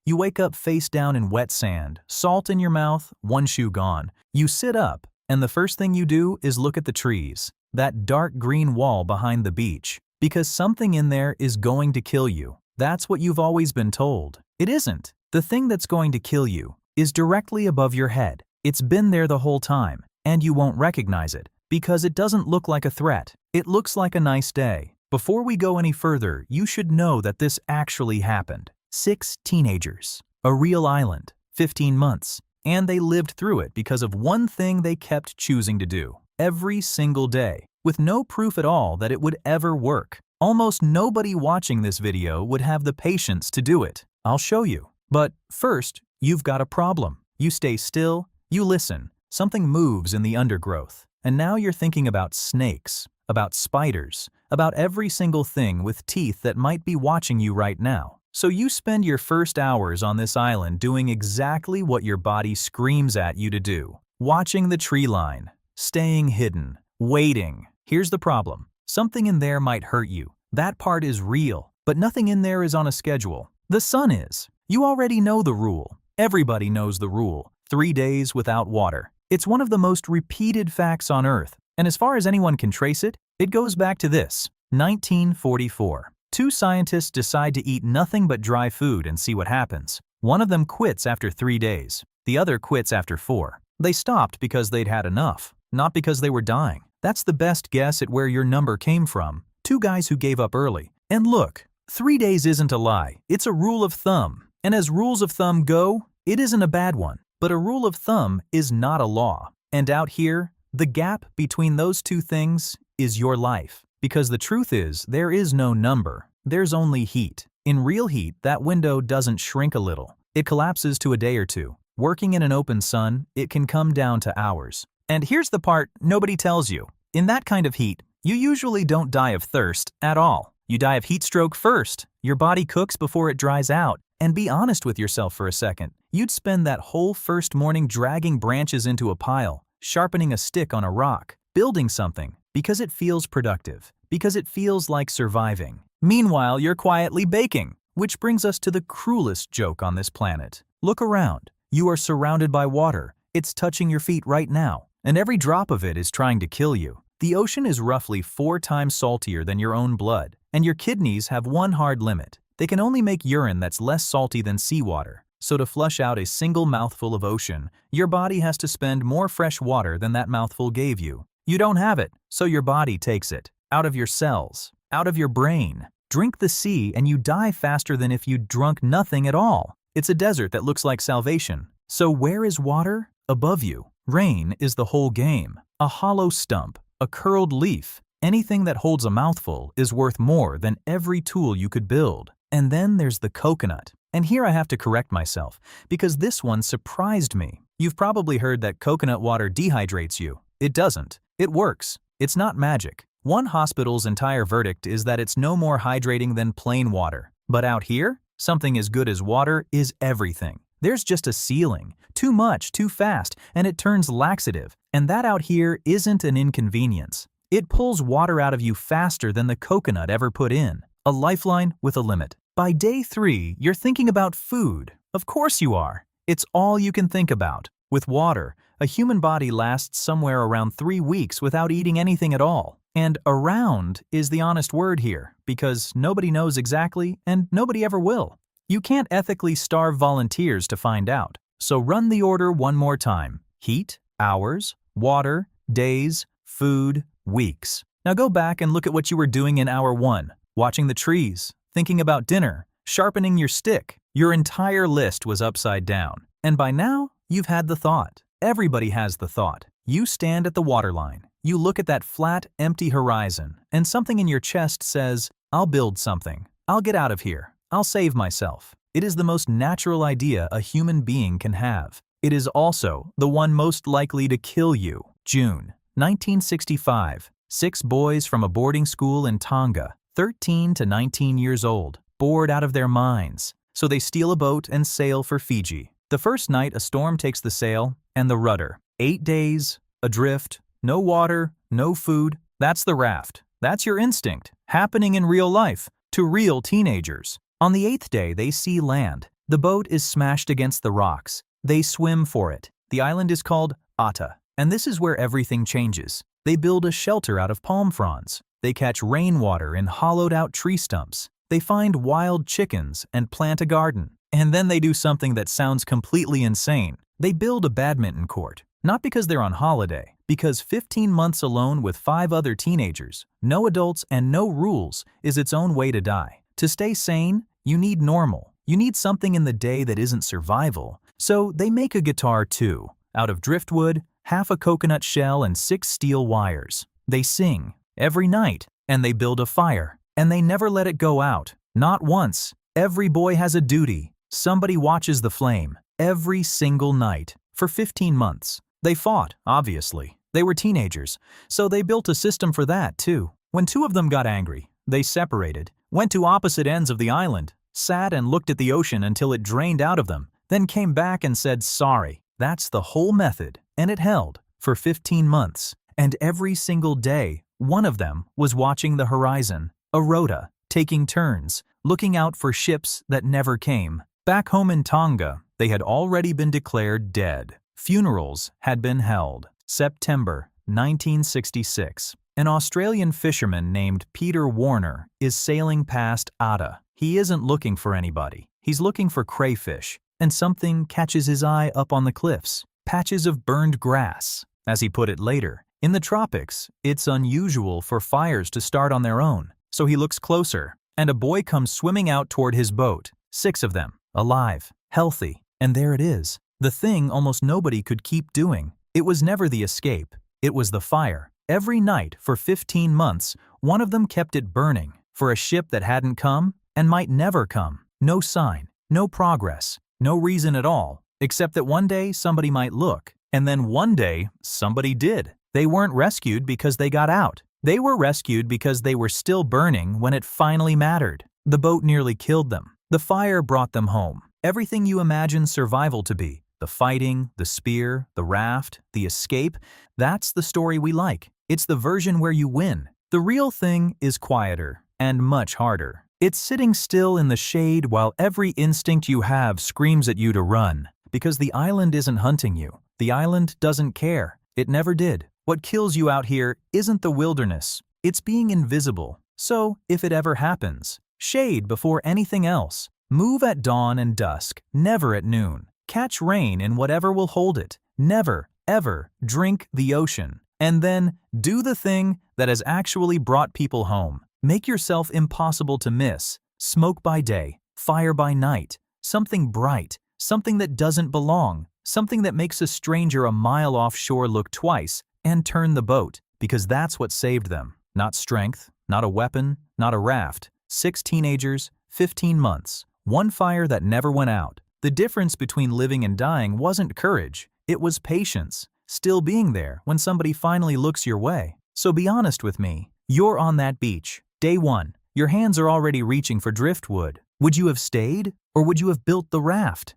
You wake up face down in wet sand, salt in your mouth, one shoe gone. You sit up, and the first thing you do is look at the trees, that dark green wall behind the beach, because something in there is going to kill you. That's what you've always been told. It isn't. The thing that's going to kill you is directly above your head. It's been there the whole time, and you won't recognize it, because it doesn't look like a threat. It looks like a nice day. Before we go any further, you should know that this actually happened. 6 teenagers, a real island, 15 months, and they lived through it because of one thing they kept choosing to do, every single day, with no proof at all that it would ever work. Almost nobody watching this video would have the patience to do it. I'll show you. But first, you've got a problem. You stay still, you listen, something moves in the undergrowth, and now you're thinking about snakes, about spiders, about every single thing with teeth that might be watching you right now. So you spend your first hours on this island doing exactly what your body screams at you to do. Watching the tree line, staying hidden, waiting. Here's the problem. Something in there might hurt you. That part is real, but nothing in there is on a schedule. The sun is. You already know the rule. Everybody knows the rule. 3 days without water. It's one of the most repeated facts on Earth, and as far as anyone can trace it, it goes back to this. 1944. 2 scientists decide to eat nothing but dry food and see what happens. One of them quits after 3 days. The other quits after 4. They stopped because they'd had enough, not because they were dying. That's the best guess at where your number came from. 2 guys who gave up early. And look, 3 days isn't a lie. It's a rule of thumb. And as rules of thumb go, it isn't a bad one. But a rule of thumb is not a law. And out here, the gap between those 2 things is your life. Because the truth is, there is no number. There's only heat. In real heat, that window doesn't shrink a little. It collapses to a day or 2. Working in an open sun, it can come down to hours. And here's the part nobody tells you. In that kind of heat, you usually don't die of thirst at all. You die of heat stroke first. Your body cooks before it dries out. And be honest with yourself for a second. You'd spend that whole first morning dragging branches into a pile, sharpening a stick on a rock, building something, because it feels productive, because it feels like surviving. Meanwhile, you're quietly baking, which brings us to the cruelest joke on this planet. Look around. You are surrounded by water. It's touching your feet right now, and every drop of it is trying to kill you. The ocean is roughly 4 times saltier than your own blood, and your kidneys have one hard limit. They can only make urine that's less salty than seawater. So to flush out a single mouthful of ocean, your body has to spend more fresh water than that mouthful gave you. You don't have it, so your body takes it. Out of your cells, out of your brain. Drink the sea and you die faster than if you'd drunk nothing at all. It's a desert that looks like salvation. So where is water? Above you. Rain is the whole game. A hollow stump, a curled leaf. Anything that holds a mouthful is worth more than every tool you could build. And then there's the coconut. And here I have to correct myself, because this one surprised me. You've probably heard that coconut water dehydrates you. It doesn't. It works. It's not magic. One hospital's entire verdict is that it's no more hydrating than plain water. But out here, something as good as water is everything. There's just a ceiling. Too much, too fast, and it turns laxative. And that out here isn't an inconvenience. It pulls water out of you faster than the coconut ever put in. A lifeline with a limit. By day 3, you're thinking about food. Of course you are. It's all you can think about. With water, a human body lasts somewhere around 3 weeks without eating anything at all. And around is the honest word here, because nobody knows exactly and nobody ever will. You can't ethically starve volunteers to find out. So run the order one more time. Heat, hours, water, days, food, weeks. Now go back and look at what you were doing in hour 1. Watching the trees, thinking about dinner, sharpening your stick. Your entire list was upside down. And by now, you've had the thought. Everybody has the thought. You stand at the waterline. You look at that flat, empty horizon, and something in your chest says, I'll build something. I'll get out of here. I'll save myself. It is the most natural idea a human being can have. It is also the one most likely to kill you. June 1965. 6 boys from a boarding school in Tonga, 13 to 19 years old, bored out of their minds. So they steal a boat and sail for Fiji. The first night, a storm takes the sail and the rudder. 8 days, adrift, no water, no food. That's the raft. That's your instinct, happening in real life, to real teenagers. On the 8th day, they see land. The boat is smashed against the rocks. They swim for it. The island is called Ata, and this is where everything changes. They build a shelter out of palm fronds. They catch rainwater in hollowed-out tree stumps. They find wild chickens and plant a garden. And then they do something that sounds completely insane. They build a badminton court. Not because they're on holiday, because 15 months alone with 5 other teenagers, no adults and no rules, is its own way to die. To stay sane, you need normal. You need something in the day that isn't survival. So they make a guitar too, out of driftwood, half a coconut shell and 6 steel wires. They sing every night, and they build a fire, and they never let it go out. Not once. Every boy has a duty. Somebody watches the flame every single night for 15 months. They fought, obviously. They were teenagers, so they built a system for that too. When 2 of them got angry, they separated, went to opposite ends of the island, sat and looked at the ocean until it drained out of them, then came back and said sorry. That's the whole method, and it held for 15 months. And every single day, one of them was watching the horizon, a rota, taking turns, looking out for ships that never came. Back home in Tonga, they had already been declared dead. Funerals had been held. September 1966. An Australian fisherman named Peter Warner is sailing past Ata. He isn't looking for anybody. He's looking for crayfish, and something catches his eye up on the cliffs. Patches of burned grass. As he put it later, in the tropics, it's unusual for fires to start on their own. So he looks closer, and a boy comes swimming out toward his boat. 6 of them, alive, healthy, and there it is. The thing almost nobody could keep doing. It was never the escape. It was the fire. Every night for 15 months, one of them kept it burning for a ship that hadn't come and might never come. No sign, no progress, no reason at all, except that one day somebody might look, and then one day somebody did. They weren't rescued because they got out. They were rescued because they were still burning when it finally mattered. The boat nearly killed them. The fire brought them home. Everything you imagine survival to be. The fighting, the spear, the raft, the escape, that's the story we like. It's the version where you win. The real thing is quieter and much harder. It's sitting still in the shade while every instinct you have screams at you to run. Because the island isn't hunting you. The island doesn't care. It never did. What kills you out here isn't the wilderness. It's being invisible. So, if it ever happens, shade before anything else. Move at dawn and dusk, never at noon. Catch rain in whatever will hold it. Never, ever drink the ocean. And then do the thing that has actually brought people home. Make yourself impossible to miss. Smoke by day, fire by night. Something bright, something that doesn't belong. Something that makes a stranger a mile offshore look twice and turn the boat, because that's what saved them. Not strength, not a weapon, not a raft. 6 teenagers, 15 months. One fire that never went out. The difference between living and dying wasn't courage. It was patience. Still being there when somebody finally looks your way. So be honest with me. You're on that beach. Day 1. Your hands are already reaching for driftwood. Would you have stayed? Or would you have built the raft?